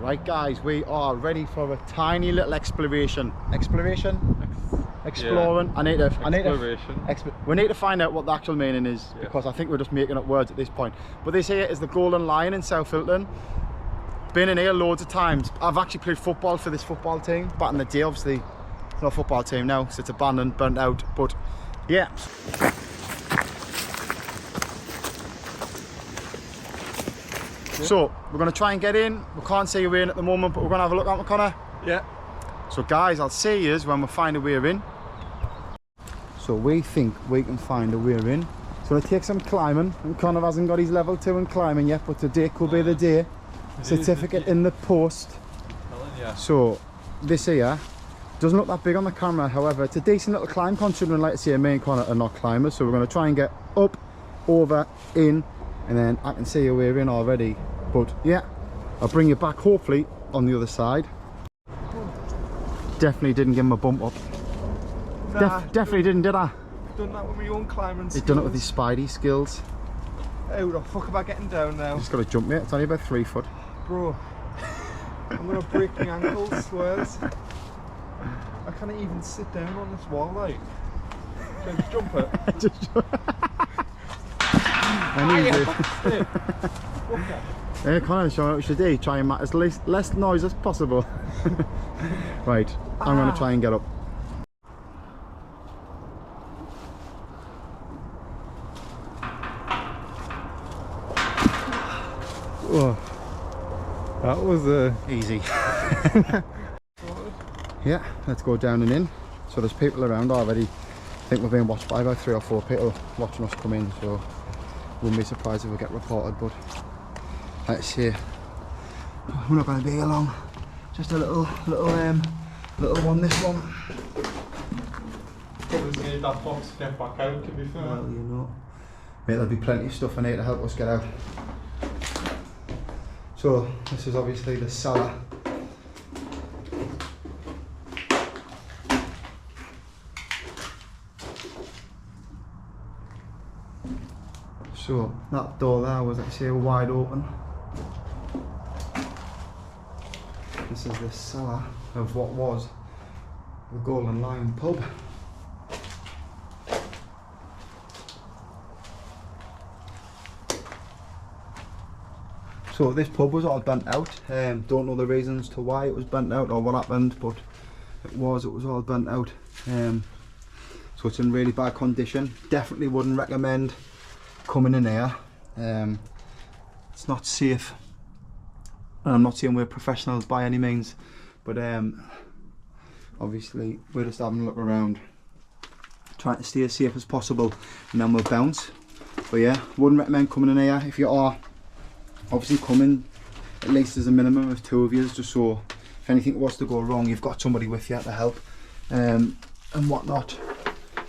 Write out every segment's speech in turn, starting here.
Right guys, we are ready for a tiny little exploration. Exploring. Yeah. We need to find out what the actual meaning is, because I think we're just making up words at this point. But this here is the Golden Lion in South Hilton. Been in here loads of times. I've actually played football for this football team back in the day. Obviously it's not a football team now, so it's abandoned, burnt out, but yeah. So we're going to try and get in. We can't see a way in at the moment, but we're going to have a look, aren't we, Connor? Yeah. So guys, I'll see you when we find a way in. So we think we can find a way in. So it'll take some climbing, and Connor hasn't got his level 2 in climbing yet, but today could be the day. Certificate in the post. So this here doesn't look that big on the camera, however it's a decent little climb considering, like I say, me and Connor are not climbers. So we're going to try and get up, over, in, and then I can see a way in already. But yeah, I'll bring you back hopefully on the other side. Definitely didn't give him a bump up. Nah, definitely didn't, did I? Done that with my own climbing skills. He's done it with his spidey skills. How the fuck am I getting down now? Just got to jump, mate. It's only about 3 foot. Bro, I'm gonna break my ankles, swears. I can't even sit down on this wall, like. Can I just jump it? Just jump. Yeah, Connor, show me what we should do. Try and make as less noise as possible. Right, I'm going to try and get up. Oh, that was easy. Yeah, let's go down and in. So there's people around already. I think we're being watched by about 3 or 4 people watching us come in, so wouldn't be surprised if we get reported, but let's see. We're not going to be here long. Just a little one, this one. probably need that box to get back out, to be fair. Well, you know. Mate, there'll be plenty of stuff in here to help us get out. So, this is obviously the cellar. So, that door there was actually wide open. This is the cellar of what was the Golden Lion pub. So this pub was all burnt out. Don't know the reasons to why it was burnt out or what happened, but it was all burnt out. So it's in really bad condition. Definitely wouldn't recommend coming in here. It's not safe. And I'm not saying we're professionals by any means, but obviously we're just having a look around, trying to stay as safe as possible, and then we'll bounce. But yeah, wouldn't recommend coming in here. If you are obviously coming, at least there's a minimum of 2 of you, just so if anything was to go wrong, you've got somebody with you to help and whatnot.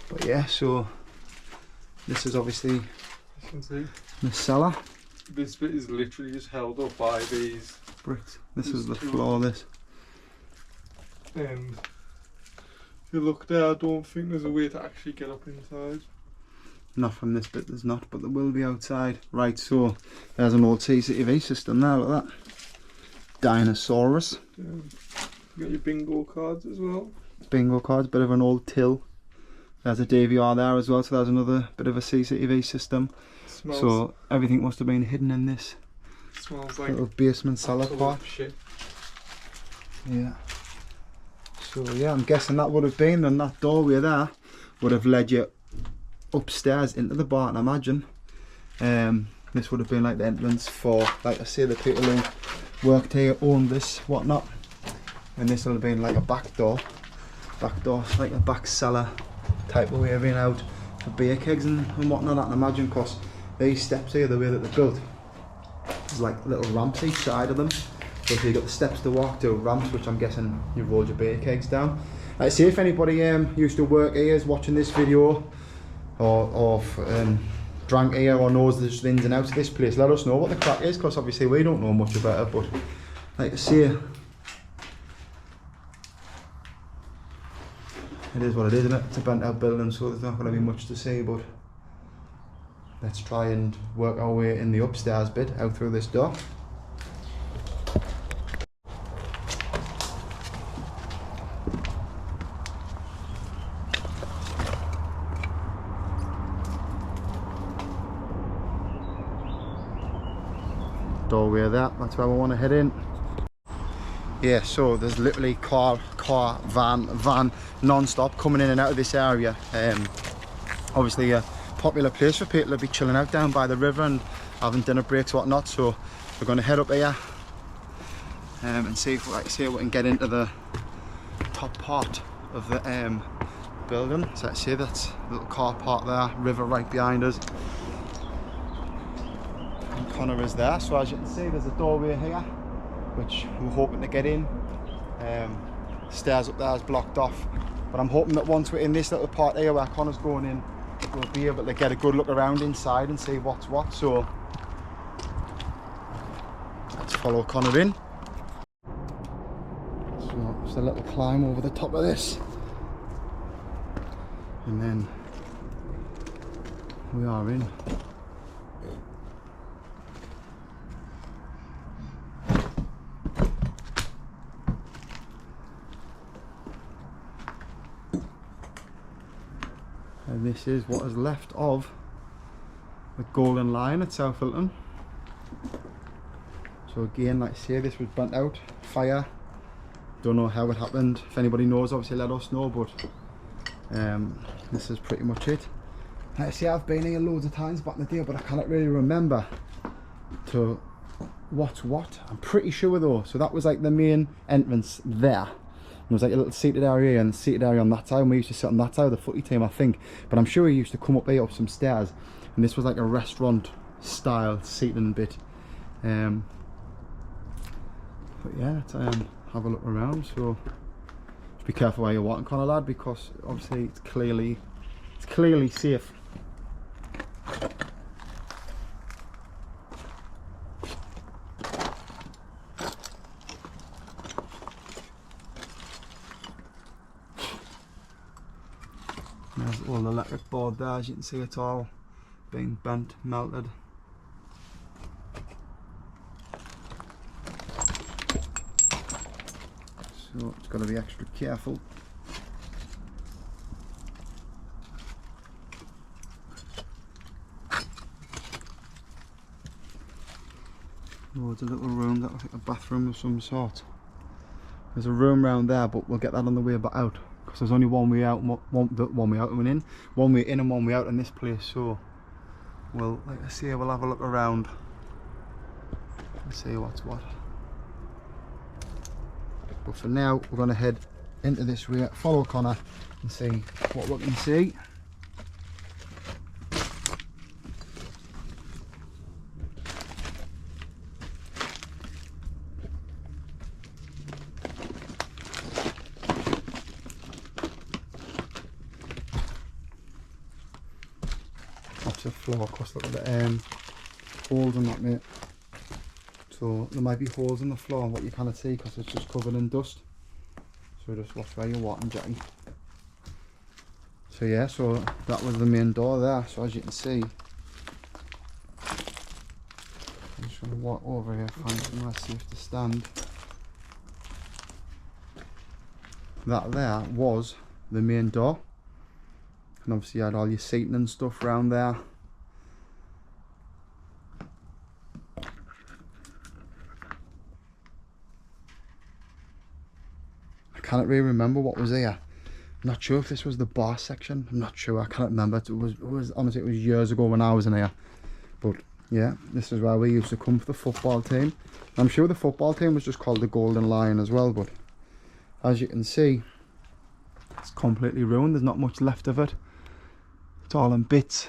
But yeah, so this is obviously the cellar. This bit is literally just held up by these bricks. This is the floor, this. And if you look there, I don't think there's a way to actually get up inside. Not from this bit, there's not, but there will be outside. Right, so there's an old CCTV system there, look at that. Dinosaurus. Yeah. You got your bingo cards as well. Bingo cards, bit of an old till. There's a DVR there as well, so there's another bit of a CCTV system. So everything must have been hidden in this smells like little basement cellar part. Shit. Yeah. So yeah, I'm guessing that would have been, and that doorway there would have led you upstairs into the barn, I imagine. This would have been like the entrance for, like I say, the people who worked here, owned this, whatnot. And this would have been like a back door, like a back cellar type of way of being out for beer kegs and whatnot, I can imagine, because these steps here, the way that they're built, there's like little ramps each side of them. So you've got the steps to walk to, ramps, which I'm guessing you rolled your beer kegs down. Like I say, if anybody used to work here is watching this video, or drank here or knows the ins and outs of this place, let us know what the crack is, because obviously we don't know much about it. But like I say, it is what it is, isn't it? It's a burnt out building, so there's not going to be much to see, but let's try and work our way in the upstairs bit, out through this door. doorway there. That's where we want to head in. Yeah, so there's literally car, van non-stop coming in and out of this area. Obviously a popular place for people to be chilling out down by the river and having dinner breaks and whatnot. So we're going to head up here and see if we can get into the top part of the building. So let's see, that's a little car park there, river right behind us. And Connor is there, so as you can see there's a doorway here which we're hoping to get in. Stairs up there is blocked off, but I'm hoping that once we're in this little part here where Connor's going in, we'll be able to get a good look around inside and see what's what. So let's follow Connor in. So just a little climb over the top of this, and then we are in. And this is what is left of the Golden Lion at South Hilton. So again, like I say, this was burnt out, fire. Don't know how it happened. If anybody knows, obviously let us know, but this is pretty much it. Like I say, I've been here loads of times back in the day, but I can't really remember to what's what. I'm pretty sure though. So that was like the main entrance there. There was like a little seated area and a seated area on that side, and we used to sit on that side of the footy team, I think. But I'm sure we used to come up here up some stairs, and this was like a restaurant style seating bit. But yeah, let's have a look around. So just be careful where you're walking, Connor lad, because obviously it's clearly safe. There's all the electric board there, as you can see, it's all being bent, melted. So it's got to be extra careful. Oh, it's a little room, that looks like a bathroom of some sort. There's a room round there, but we'll get that on the way back out, because there's only one way out, one way out and in, one way in and one way out in this place. So well, like I say, we'll have a look around and see what's what. But for now, we're going to head into this way, follow Connor and see what we can see. That's the floor, because look at the holes in that, mate. So there might be holes in the floor, what you cannot see because it's just covered in dust. So just watch where you're walking, Jackie. So yeah, so that was the main door there. So as you can see, I'm just going to walk over here, find somewhere safe to stand. That there was the main door, and obviously you had all your seating and stuff around there. I can't really remember what was here. I'm not sure if this was the bar section. I'm not sure. I can't remember. It was honestly, it was years ago when I was in here. But yeah, this is where we used to come for the football team. I'm sure the football team was just called the Golden Lion as well. But as you can see, it's completely ruined. There's not much left of it. It's all in bits.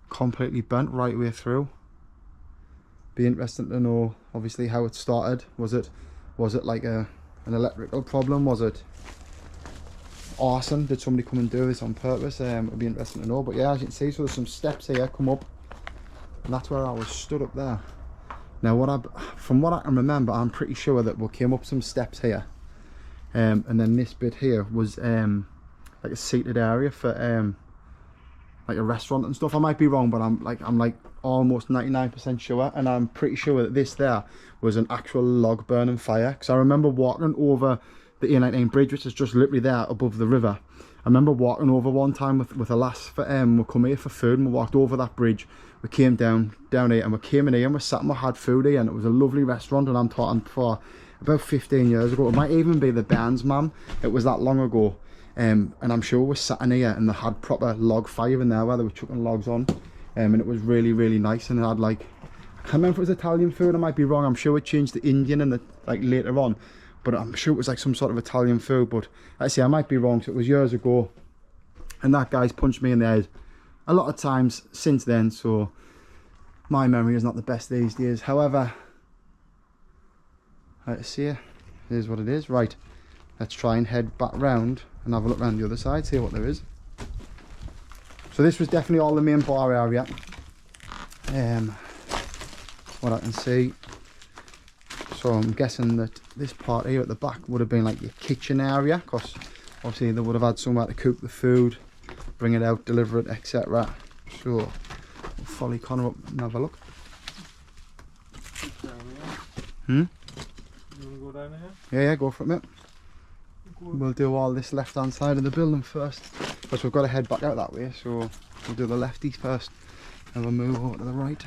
Completely burnt right way through. Be interesting to know, obviously, how it started. Was it like an electrical problem? Was it arson? Did somebody come and do this on purpose? It would be interesting to know. But yeah, as you can see, so there's some steps here come up, and that's where I was stood up there. Now from what I can remember, I'm pretty sure that we came up some steps here, and then this bit here was like a seated area for like a restaurant and stuff. I might be wrong, but I'm like almost 99% sure, and I'm pretty sure that this there was an actual log burning fire, because I remember walking over the A19 bridge, which is just literally there above the river. I remember walking over one time with a lass for we come here for food, and we walked over that bridge we came down here, and we came in here and we sat and we had food here, and it was a lovely restaurant. And I'm talking for about 15 years ago. It might even be the Barnes, man. It was that long ago. And I'm sure we sat in here and they had proper log fire in there where they were chucking logs on. And it was really, really nice. And they had like, I can't remember if it was Italian food, I might be wrong. I'm sure it changed to Indian and like later on. But I'm sure it was like some sort of Italian food. But like I say, I might be wrong. So it was years ago. And that guy's punched me in the head a lot of times since then. So my memory is not the best these days. However, let's see, here's what it is. Right, let's try and head back round and have a look around the other side, see what there is. So this was definitely all the main bar area. What I can see, so I'm guessing that this part here at the back would have been like your kitchen area, because obviously they would have had somewhere to cook the food, bring it out, deliver it, etc. So we'll follow Connor up and have a look. You want to go down here? Yeah, go for it, mate. We'll do all this left hand side of the building first, because we've got to head back out that way, so we'll do the lefties first and we'll move over to the right.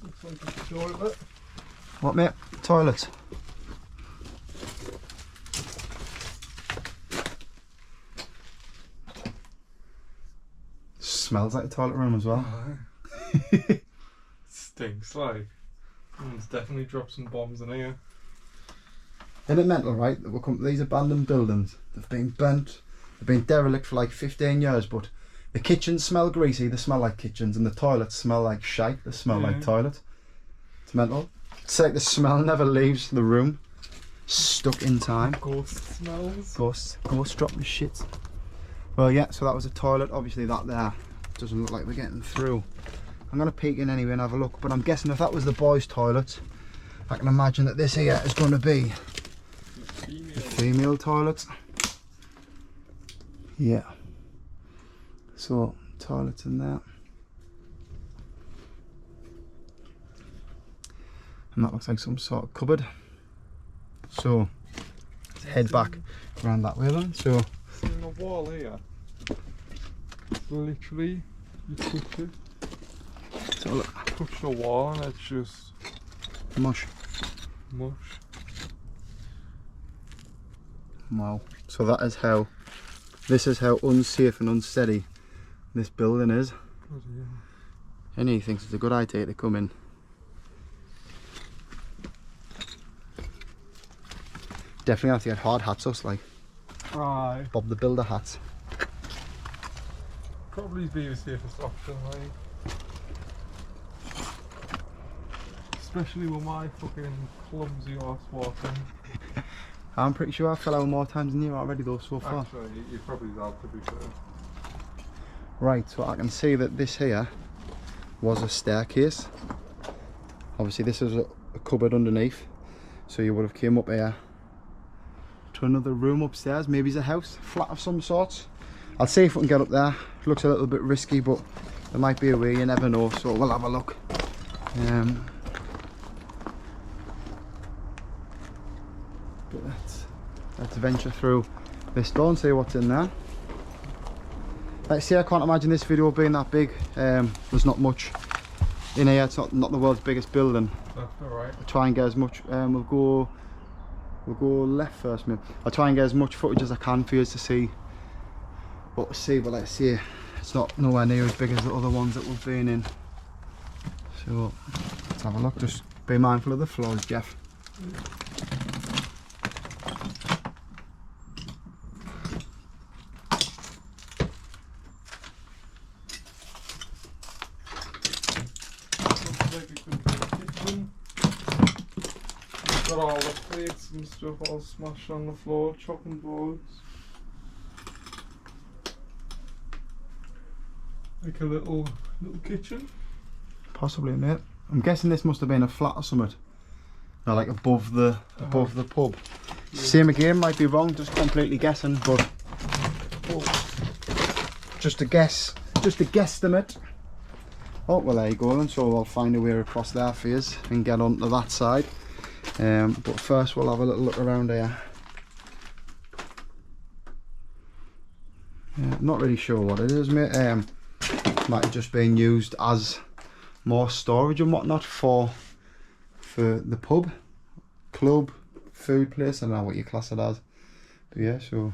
Looks like it's a toilet. What, mate? Toilets? Smells like a toilet room as well. Stinks like. Someone's definitely dropped some bombs in here. Isn't it mental, right, that we'll come to these abandoned buildings? They've been burnt, they've been derelict for like 15 years, but the kitchens smell greasy, they smell like kitchens, and the toilets smell like shite, they smell like toilet. It's mental. It's like the smell never leaves the room. Stuck in time. Ghost smells. Ghost dropping shit. Well, yeah, so that was a toilet. Obviously that there doesn't look like we're getting through. I'm going to peek in anyway and have a look, but I'm guessing if that was the boys' toilet, I can imagine that this here is going to be the female toilet. Yeah. So, toilets in there. And that looks like some sort of cupboard. So, let's head back around that way then. So, in the wall here, it's literally, you touch it. so look, Touch the wall and it's just mush. mush. Wow. So that is how, this is how unsafe and unsteady this building is. Bloody hell. And he thinks it's a good idea to come in. Definitely have to get hard hats, us like Aye. Bob the Builder hats. Probably be the safest option, like. Especially with my fucking clumsy ass walking. I'm pretty sure I fell out more times than you already though so far. Actually, you probably have, to be fair. Right, so I can see that this here was a staircase. Obviously this is a cupboard underneath, so you would have came up here to another room upstairs. Maybe it's a house, flat of some sort. I'll see if we can get up there. It looks a little bit risky, but there might be a way, you never know, so we'll have a look. But let's venture through this door and see what's in there. Like I say, I can't imagine this video being that big. There's not much in here. It's not the world's biggest building. That's alright. I'll try and get as much. We'll go left first, mate. I'll try and get as much footage as I can for you to see what we see. But like I say, it's not nowhere near as big as the other ones that we've been in. So let's have a look. Just be mindful of the floors, Jeff. Got all the plates and stuff all smashed on the floor, chopping boards. Like a little kitchen. Possibly, mate. I'm guessing this must have been a flat or something. No, like above the pub. Yeah. Same again, might be wrong, just completely guessing, but just a guess, just a guesstimate. Oh well, there you go then. So I'll find a way across there for you and get onto that side. But first we'll have a little look around here. Yeah, not really sure what it is, mate. Might have just been used as more storage and whatnot for the pub, club, food place. I don't know what you class it as, but yeah. So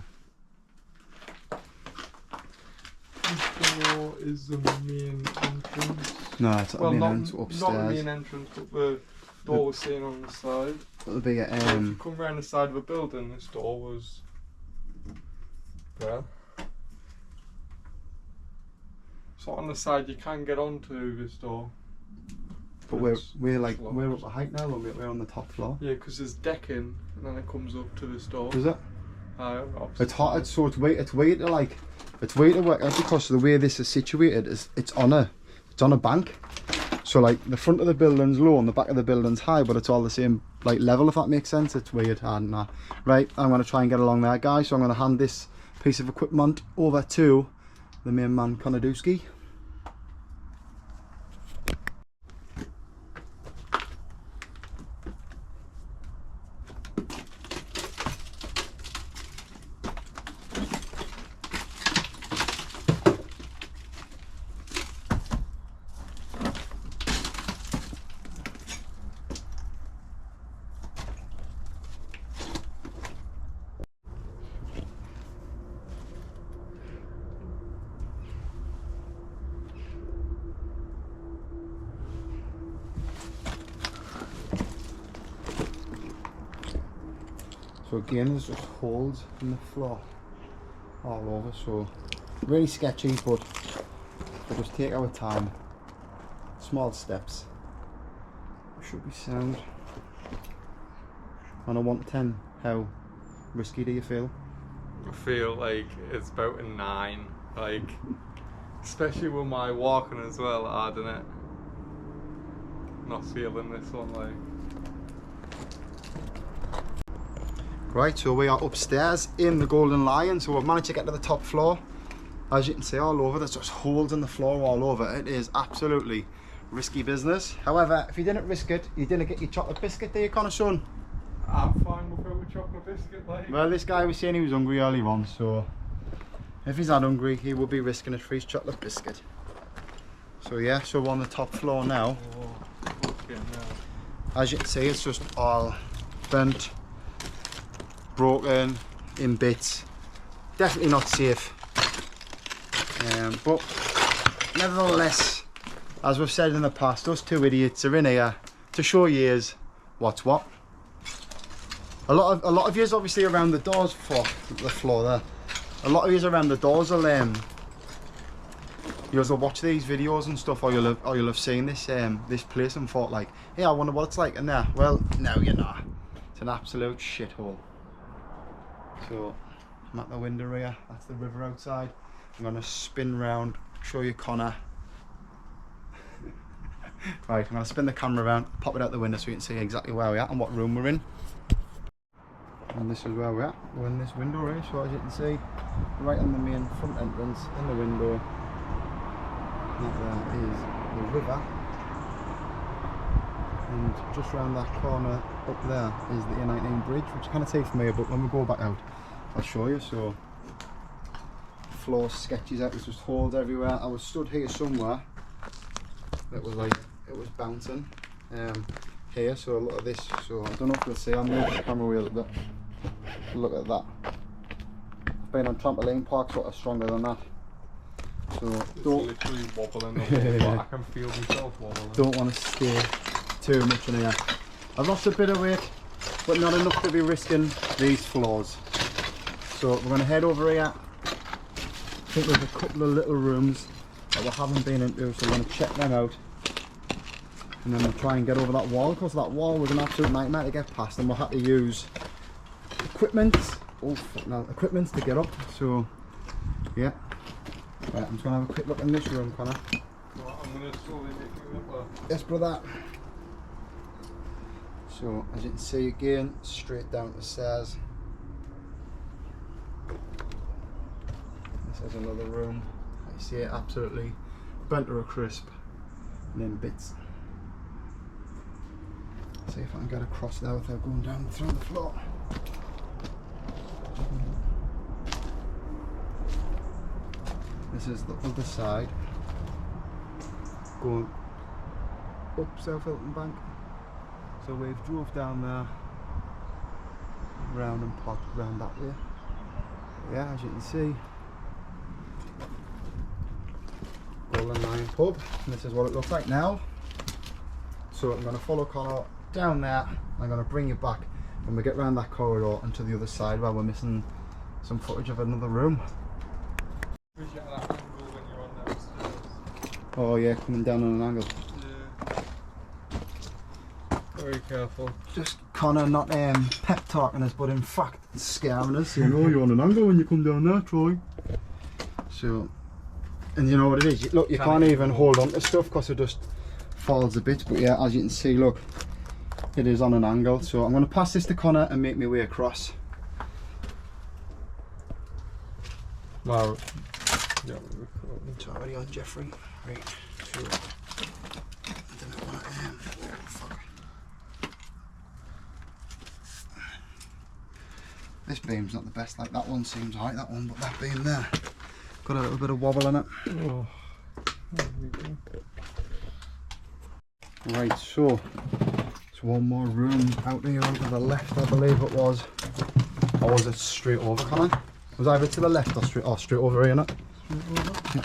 this door is the main entrance. no, it's not the main entrance, upstairs. Not the main entrance, but the door was seen on the side. It'll be So if you come round the side of a building, this door was there. So on the side you can get onto this door. but we're up a height now, and we're on the top floor. Yeah, because there's decking, and then it comes up to this door. Is it? It's hot. So it's weird to work out because of the way this is situated. It's on a bank. So like the front of the building's low and the back of the building's high, but it's all the same like level, if that makes sense. It's weird. Right, I'm going to try and get along there, guys. So I'm going to hand this piece of equipment over to the main man, Konadewski. So again, there's just holes in the floor all over, so really sketchy, but we'll just take our time. Small steps. Should be sound. On a 1 to 10, how risky do you feel? I feel like it's about a 9, like, especially with my walking as well, adding it. Not feeling this one, like. Right, so we are upstairs in the Golden Lion, so we've managed to get to the top floor. As you can see all over, there's just holes in the floor all over. It is absolutely risky business. However, if you didn't risk it, you didn't get your chocolate biscuit there, Connor, son. I'm fine without a chocolate biscuit, like. Well, this guy was saying he was hungry early on, so if he's not hungry, he will be risking it for his chocolate biscuit. So yeah, so we're on the top floor now. Oh, okay, now. As you can see, it's just all burnt, broken, in bits. Definitely not safe. But nevertheless, as we've said in the past, us two idiots are in here to show yous what's what. A lot of yous obviously around the doors for the floor there. A lot of yous around the doors will you'll watch these videos and stuff, or you'll have seen this this place and thought like, hey, I wonder what it's like. And there, well, no, you're not. It's an absolute shithole. So I'm at the window here. That's the river outside. I'm gonna spin round, show you Connor. Right, I'm gonna spin the camera around, pop it out the window so you can see exactly where we're at and what room we're in. And this is where we're at. We're in this window here, so as you can see, right on the main front entrance, in the window, that is the river. And just round that corner up there is the A19 bridge, which you can't see from here, but when we go back out, I'll show you. So, floor sketches out, there's just holes everywhere. I was stood here somewhere, it was like, it was bouncing here, so look at this. So I don't know if you'll see, I'll move the camera wheel a bit. Look at that. I've been on trampoline parks that are stronger than that. So it's don't literally wobbling up, but I can feel myself wobbling. Don't want to stay too much in here. I've lost a bit of weight, but not enough to be risking these floors. So we're going to head over here. I think there's a couple of little rooms that we haven't been into, so we're going to check them out. And then we'll try and get over that wall, because that wall was an absolute nightmare to get past, and we'll have to use equipment. Oh fuck no, equipment to get up. So yeah. Right, I'm just going to have a quick look in this room, Connor. Well, I'm going to slowly make it up. Yes, brother. So, as you can see again, straight down the stairs. This is another room. You see it absolutely burnt to a crisp and in bits. See if I can get across there without going down through the floor. This is the other side. Going up South Hilton Bank. So we've drove down there, round and parked round that way. Yeah, as you can see, Golden Lion pub, and this is what it looks like now. So I'm going to follow Connor down there. I'm going to bring you back when we get round that corridor and to the other side where we're missing some footage of another room. We get that angle when you're on those stairs. Oh yeah, coming down on an angle. Yeah. Very careful. Just Connor not pep talking us, but in fact scaring us. You know, you're on an angle when you come down there, Troy. So, and you know what it is. Look, you can't even hold on to stuff because it just falls a bit. But yeah, as you can see, look, it is on an angle. So I'm going to pass this to Connor and make my way across. Wow. Yeah, it's already on, Jeffrey. Right. So, I don't know what fuck. This beam's not the best. Like that one seems alright, that one, but that beam there got a little bit of wobble in it. Oh. There we go. Right, so it's one more room out here on to the left, I believe it was. Or was it straight over, Connor? Was either to the left or straight over here, innit? Straight over. Yeah.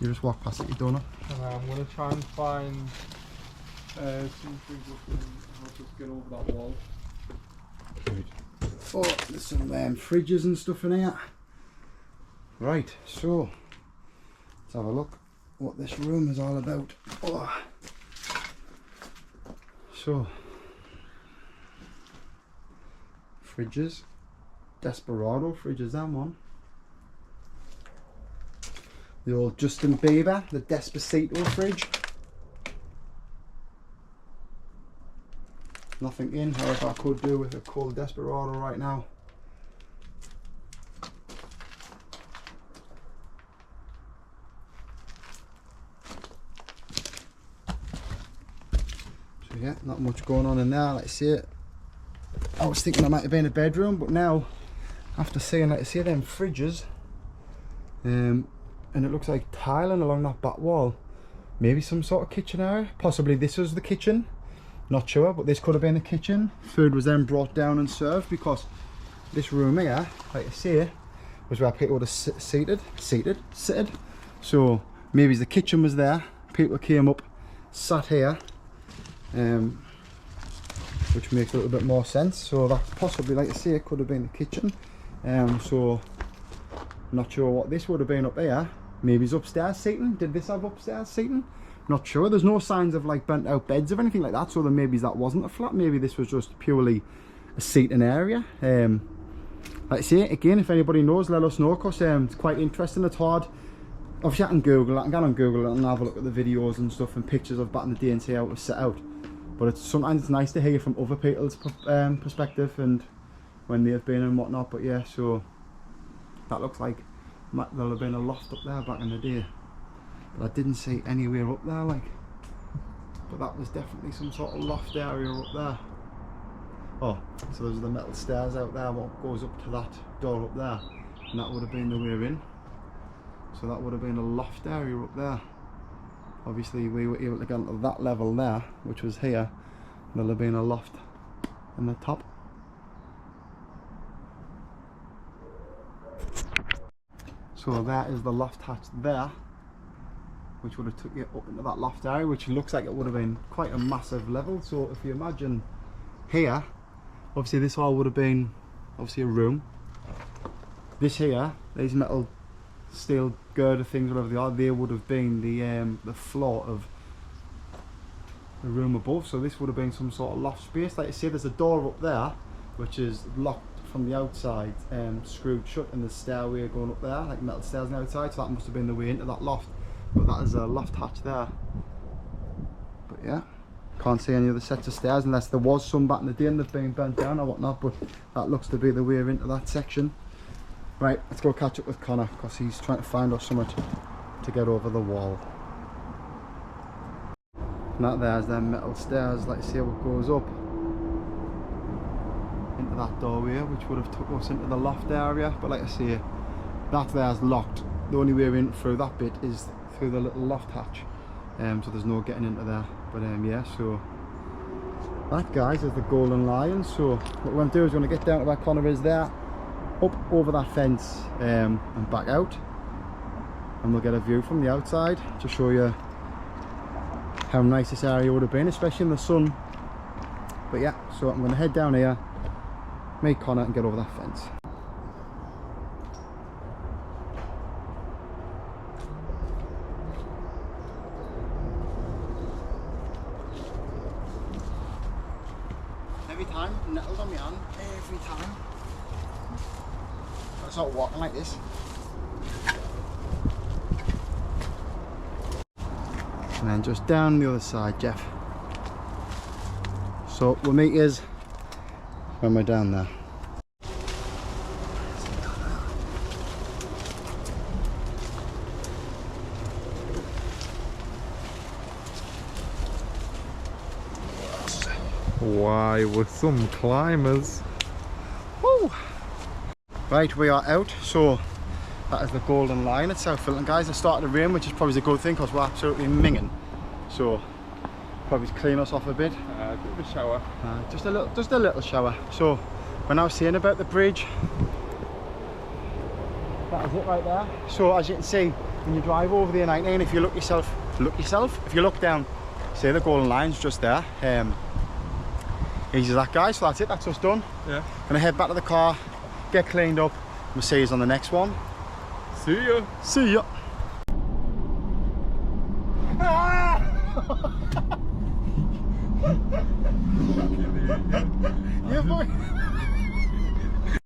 You just walk past it, you don't know. And I'm going to try and find something that can help us get over that wall. Right. Oh, there's some fridges and stuff in here. Right, so let's have a look what this room is all about. Oh. So, fridges. Desperado fridges, that one. The old Justin Bieber, the Despacito fridge. Nothing in, however I could do with a cold Desperado right now. So yeah, not much going on in there, let's see it. I was thinking it might have been a bedroom, but now after seeing, like, see them fridges, and it looks like tiling along that back wall, maybe some sort of kitchen area. Possibly this was the kitchen, not sure, but this could have been the kitchen. Food was then brought down and served, because this room here, like I say, was where people would have seated. So maybe the kitchen was there, people came up, sat here, which makes a little bit more sense. So that possibly, like I say, it could have been the kitchen. So not sure what this would have been up here. Maybe it's upstairs seating. Did this have upstairs seating? Not sure. There's no signs of like bent out beds or anything like that, so then maybe that wasn't a flat. Maybe this was just purely a seating area. Like I say, again, if anybody knows, let us know, because it's quite interesting. It's hard. Obviously I can Google it, I can go on Google it and have a look at the videos and stuff and pictures of back in the day and see how it was set out. But sometimes it's nice to hear from other people's perspective and when they've been and whatnot. But yeah, so that looks like there'll have been a loft up there back in the day, but I didn't see anywhere up there, like. But that was definitely some sort of loft area up there. Oh, so there's the metal stairs out there, what goes up to that door up there, and that would have been the way in. So that would have been a loft area up there. Obviously we were able to get to that level there, which was here. There'll have been a loft in the top. So that is the loft hatch there, which would have took you up into that loft area, which looks like it would have been quite a massive level. So if you imagine here, obviously this all would have been obviously a room. This here, these metal steel girder things, whatever they are, they would have been the floor of the room above. So this would have been some sort of loft space. Like I say, there's a door up there which is locked from the outside, screwed shut, and the stairway going up there, like metal stairs on the outside, so that must have been the way into that loft. But that is a loft hatch there. But yeah, can't see any other sets of stairs unless there was some back in the day and they've been burnt down or whatnot, but that looks to be the way into that section. Right, let's go catch up with Connor, because he's trying to find us somewhere to get over the wall. And that there's them metal stairs, like I say, what goes up into that doorway, which would have took us into the loft area. But like I say, that there's locked. The only way in through that bit is through the little loft hatch, so there's no getting into there. But yeah, so that, guys, is the Golden Lion. So what we're going to do is we're going to get down to where Connor is there, up over that fence, and back out, and we'll get a view from the outside to show you how nice this area would have been, especially in the sun. But yeah, so I'm going to head down here, meet Connor, and get over that fence. Every time, nettles on my hand, every time. I start walking like this. And then just down the other side, Jeff. So we'll meet you when we're down there. Why, with some climbers. Woo! Right, we are out. So that is the Golden Lion at South Filton, guys. It started to rain, which is probably a good thing because we're absolutely minging. So probably clean us off a bit. A bit of a shower. Just a little shower. So we're now seeing about the bridge. That is it right there. So as you can see, when you drive over the A19, if you look yourself, if you look down, see the Golden Lion's just there. Easy as that, guys. So that's it, that's us done. Yeah. Gonna head back to the car, get cleaned up. We'll see you on the next one. See ya. See ya. Yeah, boy.